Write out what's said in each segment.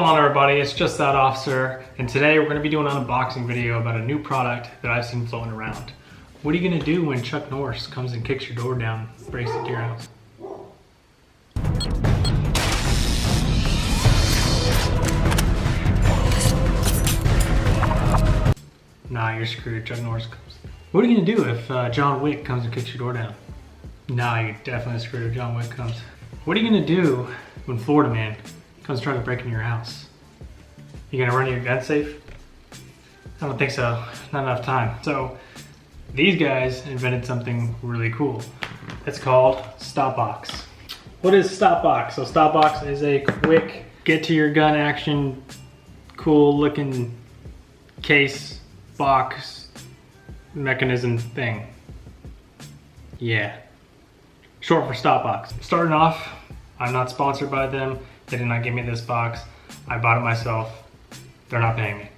on, everybody? It's Just.that.officer, and today we're going to be doing an unboxing video about a new product that I've seen floating around. What are you going to do when Chuck Norris comes and kicks your door down, breaks into your house? Nah, you're screwed. Chuck Norris comes. What are you going to do if John Wick comes and kicks your door down? Nah, you're definitely screwed if John Wick comes. What are you going to do when Florida man comes trying to break into your house? You gonna run your gun safe? I don't think so, not enough time. So these guys invented something really cool. It's called StopBox. What is StopBox? So StopBox is a quick get to your gun action, cool looking case, box, mechanism thing. Yeah, short for StopBox. Starting off, I'm not sponsored by them. They did not give me this box. I bought it myself. They're not paying me.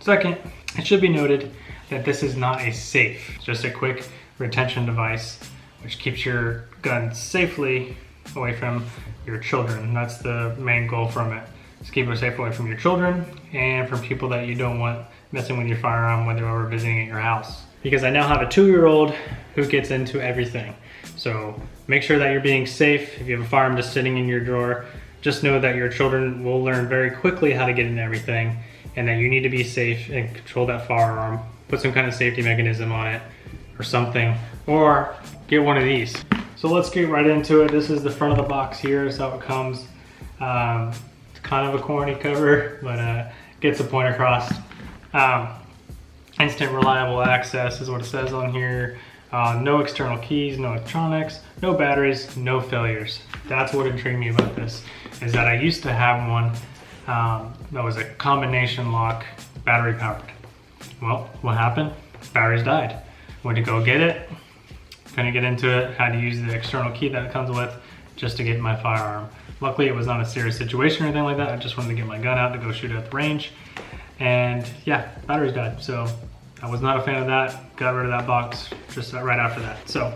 Second, it should be noted that this is not a safe. It's just a quick retention device which keeps your gun safely away from your children. That's the main goal from it. Is keep it safe away from your children and from people that you don't want messing with your firearm when they're over visiting at your house. Because I now have a 2-year-old who gets into everything. So make sure that you're being safe. If you have a firearm just sitting in your drawer, just know that your children will learn very quickly how to get into everything and that you need to be safe and control that firearm. Put some kind of safety mechanism on it or something, or get one of these. So let's get right into it. This is the front of the box here. This is how it comes. It's kind of a corny cover, but gets the point across. Instant reliable access is what it says on here. No external keys, no electronics, no batteries, no failures. That's what intrigued me about this, is that I used to have one that was a combination lock, battery powered. Well, what happened? Batteries died. Went to go get it, couldn't get into it, had to use the external key that it comes with just to get my firearm. Luckily, it was not a serious situation or anything like that. I just wanted to get my gun out to go shoot it at the range. And yeah, batteries died. So I was not a fan of that. Got rid of that box just right after that. So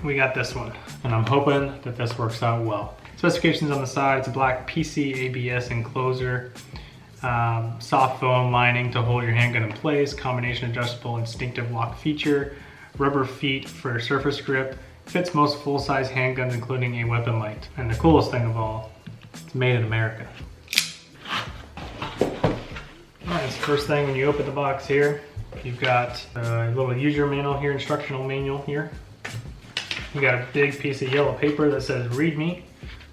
we got this one, and I'm hoping that this works out well. Specifications on the side: it's a black PC ABS enclosure, soft foam lining to hold your handgun in place, combination adjustable instinctive lock feature, rubber feet for surface grip, fits most full-size handguns including a weapon light. And the coolest thing of all, it's made in America. Alright, so first thing when you open the box here, you've got a little user manual here, instructional manual here. You got a big piece of yellow paper that says read me.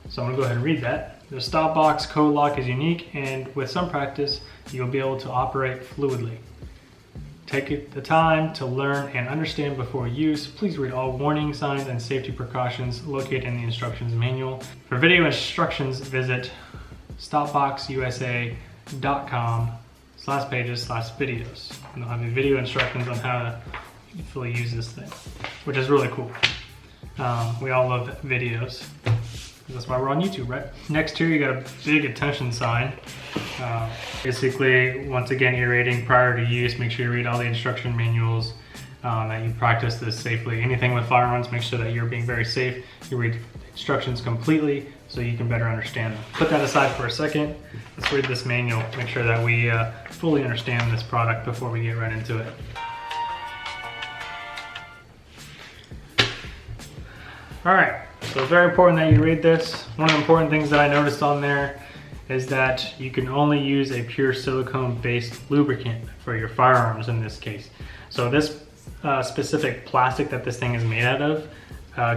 So I'm gonna go ahead and read that. The StopBox code lock is unique, and with some practice, you'll be able to operate fluidly. Take the time to learn and understand before use. Please read all warning signs and safety precautions located in the instructions manual. For video instructions, visit stopboxusa.com/pages/videos. And they'll have the video instructions on how to fully use this thing, which is really cool. We all love videos. That's why we're on YouTube, right? Next here, you got a big attention sign. Basically, once again, iterating prior to use, make sure you read all the instruction manuals, that you practice this safely. Anything with firearms, make sure that you're being very safe. You read the instructions completely so you can better understand them. Put that aside for a second. Let's read this manual. Make sure that we fully understand this product before we get right into it. All right. So it's very important that you read this. One of the important things that I noticed on there is that you can only use a pure silicone-based lubricant for your firearms in this case. So this specific plastic that this thing is made out of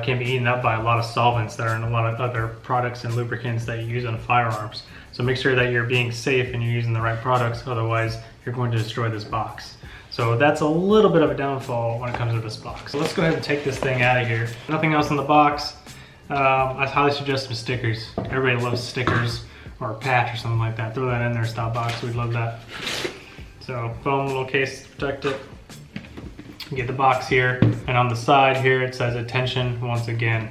can be eaten up by a lot of solvents that are in a lot of other products and lubricants that you use on firearms. So make sure that you're being safe and you're using the right products, otherwise you're going to destroy this box. So that's a little bit of a downfall when it comes to this box. So let's go ahead and take this thing out of here. Nothing else in the box. I highly suggest some stickers. Everybody loves stickers or a patch or something like that. Throw that in there, StopBox, we'd love that. So foam little case to protect it. You get the box here, and on the side here it says attention once again.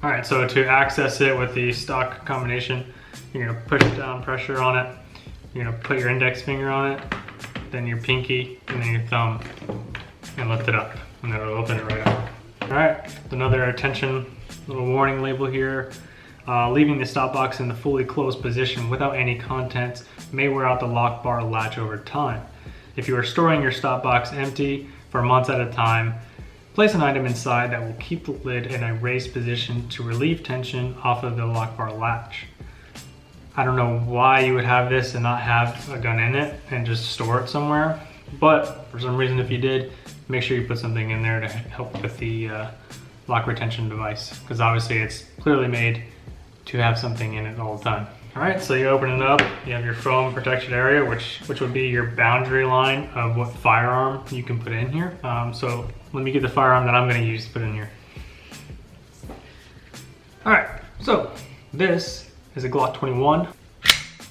All right, so to access it with the stock combination, you're gonna push down pressure on it. You're gonna put your index finger on it, then your pinky, and then your thumb, and lift it up, and it'll open it right up. All right, another attention little warning label here. Leaving the stop box in the fully closed position without any contents may wear out the lock bar latch over time. If you are storing your stop box empty for months at a time, place an item inside that will keep the lid in a raised position to relieve tension off of the lock bar latch. I don't know why you would have this and not have a gun in it and just store it somewhere, but for some reason if you did, make sure you put something in there to help with the lock retention device, because obviously it's clearly made to have something in it all the time. All right, so you open it up, you have your foam protection area, which would be your boundary line of what firearm you can put in here. So let me get the firearm that I'm gonna use to put in here. All right, so this is a Glock 21.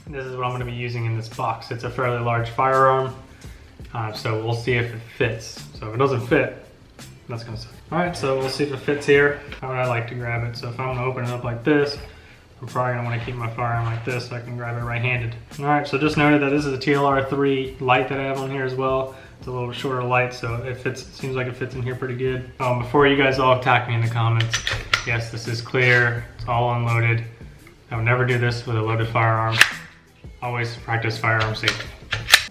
This is what I'm gonna be using in this box. It's a fairly large firearm, so we'll see if it fits. So if it doesn't fit, that's gonna suck. All right, so we'll see if it fits here. How would I like to grab it? So if I'm gonna open it up like this, I'm probably gonna wanna keep my firearm like this so I can grab it right-handed. All right, so just noted that this is a TLR3 light that I have on here as well. It's a little shorter light, so it seems like it fits in here pretty good. Before you guys all attack me in the comments, yes, this is clear, it's all unloaded. I would never do this with a loaded firearm. Always practice firearm safety.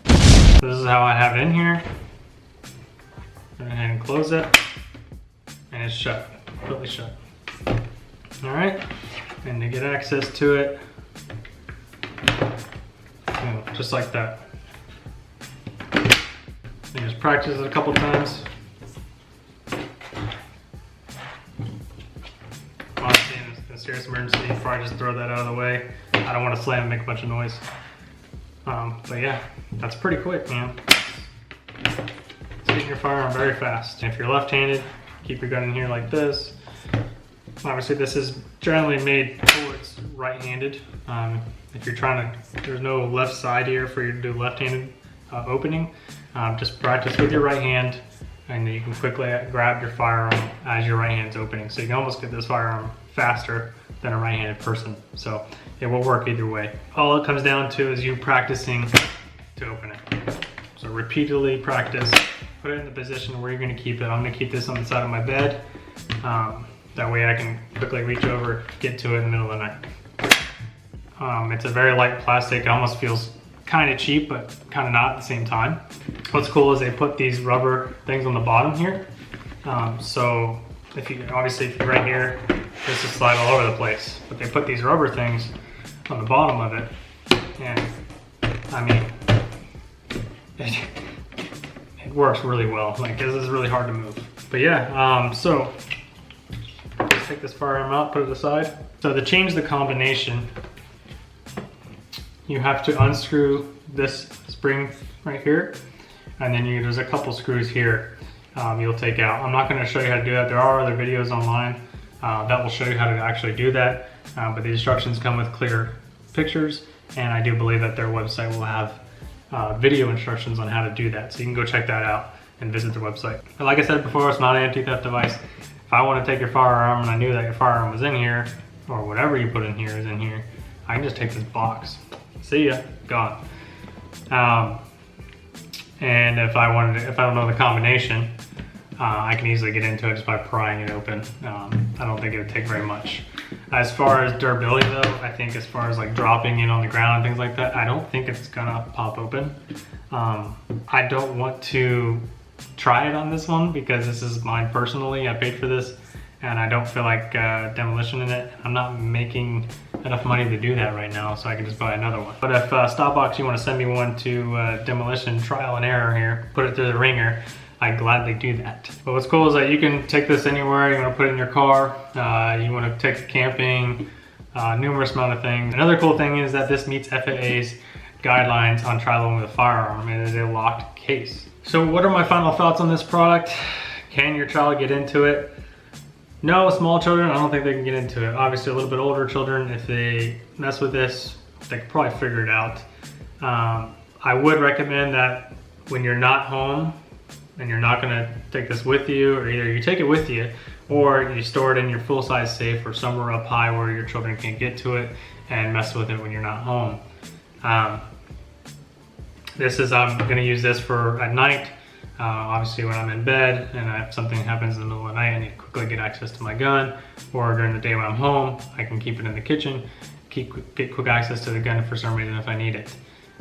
So this is how I have it in here. Go ahead and close it. And it's shut, completely shut. All right, and to get access to it, just like that. You just practice it a couple times. Honestly, in a serious emergency, you probably just throw that out of the way. I don't want to slam and make a bunch of noise. But yeah, that's pretty quick, man. It's getting your firearm very fast. And if you're left-handed, keep your gun in here like this. Obviously, this is generally made towards right-handed. If you're trying to, there's no left side here for you to do left-handed opening. Just practice with your right hand, and then you can quickly grab your firearm as your right hand's opening. So you can almost get this firearm faster than a right-handed person. So it will work either way. All it comes down to is you practicing to open it. So repeatedly practice, put it in the position where you're gonna keep it. I'm gonna keep this on the side of my bed. That way I can quickly reach over, get to it in the middle of the night. It's a very light plastic. It almost feels kind of cheap, but kind of not at the same time. What's cool is they put these rubber things on the bottom here. So if you're right here, this will slide all over the place. But they put these rubber things on the bottom of it. And I mean, it works really well. Like, this is really hard to move. But yeah, so just take this firearm out, put it aside. So to change the combination, you have to unscrew this spring right here, and then there's a couple screws here you'll take out. I'm not going to show you how to do that. There are other videos online that will show you how to actually do that, but the instructions come with clear pictures, and I do believe that their website will have video instructions on how to do that, so you can go check that out and visit their website. But like I said before, it's not an anti-theft device. If I want to take your firearm and I knew that your firearm was in here, or whatever you put in here is in here, I can just take this box. See ya, gone. And if I don't know the combination, I can easily get into it just by prying it open. I don't think it would take very much. As far as durability though, I think as far as like dropping it on the ground and things like that, I don't think it's gonna pop open. I don't want to try it on this one because this is mine personally. I paid for this and I don't feel like demolition in it. I'm not making enough money to do that right now, so I can just buy another one. But if StopBox, you want to send me one to demolition trial and error here, put it through the ringer, I'd gladly do that. But what's cool is that you can take this anywhere. You want to put it in your car, you want to take it camping, numerous amount of things. Another cool thing is that this meets FAA's guidelines on traveling with a firearm. It is a locked case. So what are my final thoughts on this product? Can your child get into it? No, small children, I don't think they can get into it. Obviously a little bit older children, if they mess with this, they could probably figure it out. I would recommend that when you're not home and you're not gonna take this with you, or either you take it with you or you store it in your full-size safe or somewhere up high where your children can't get to it and mess with it when you're not home. I'm gonna use this for at night. Obviously, when I'm in bed and if something happens in the middle of the night, I need to quickly get access to my gun, or during the day when I'm home, I can keep it in the kitchen, get quick access to the gun for some reason if I need it.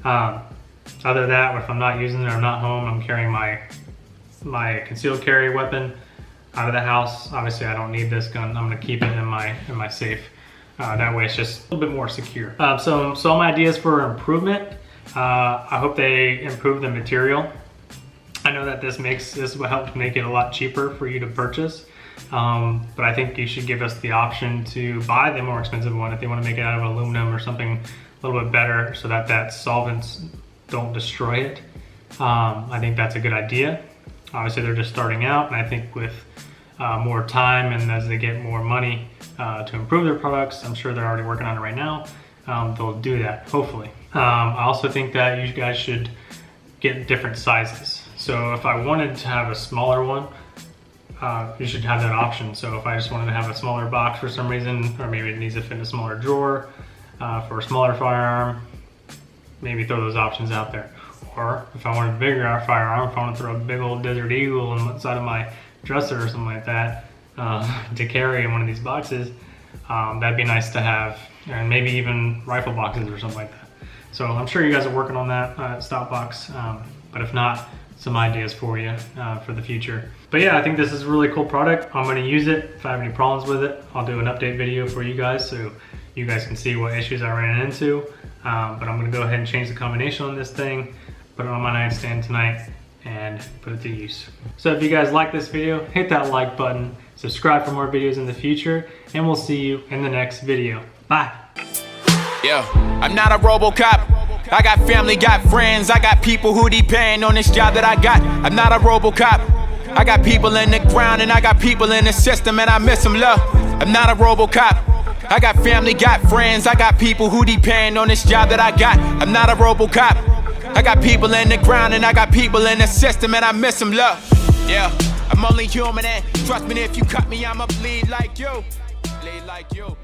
Other than that, if I'm not using it or I'm not home, I'm carrying my concealed carry weapon out of the house. Obviously, I don't need this gun. I'm gonna keep it in my safe. That way, it's just a little bit more secure. So some ideas for improvement. I hope they improve the material. I know that this will help make it a lot cheaper for you to purchase, but I think you should give us the option to buy the more expensive one if they want to make it out of aluminum or something a little bit better, so that solvents don't destroy it. I think that's a good idea. Obviously, they're just starting out, and I think with more time and as they get more money to improve their products, I'm sure they're already working on it right now, they'll do that, hopefully. I also think that you guys should get different sizes. So if I wanted to have a smaller one, you should have that option. So if I just wanted to have a smaller box for some reason, or maybe it needs to fit in a smaller drawer for a smaller firearm, maybe throw those options out there. Or if I wanted a bigger firearm, if I want to throw a big old Desert Eagle inside of my dresser or something like that to carry in one of these boxes, that'd be nice to have, and maybe even rifle boxes or something like that. So I'm sure you guys are working on that at StopBox, but if not, some ideas for you for the future. But yeah, I think this is a really cool product. I'm gonna use it. If I have any problems with it, I'll do an update video for you guys so you guys can see what issues I ran into. But I'm gonna go ahead and change the combination on this thing, put it on my nightstand tonight, and put it to use. So if you guys like this video, hit that like button, subscribe for more videos in the future, and we'll see you in the next video. Bye. Yeah, I'm not a RoboCop. I got family, got friends, I got people who depend on this job that I got. I'm not a RoboCop. I got people in the ground and I got people in the system and I miss them, love. I'm not a RoboCop. I got family, got friends, I got people who depend on this job that I got. I'm not a RoboCop. I got people in the ground and I got people in the system and I miss them, love. Yeah, I'm only human and trust me, if you cut me, I'ma bleed like you. Bleed like you.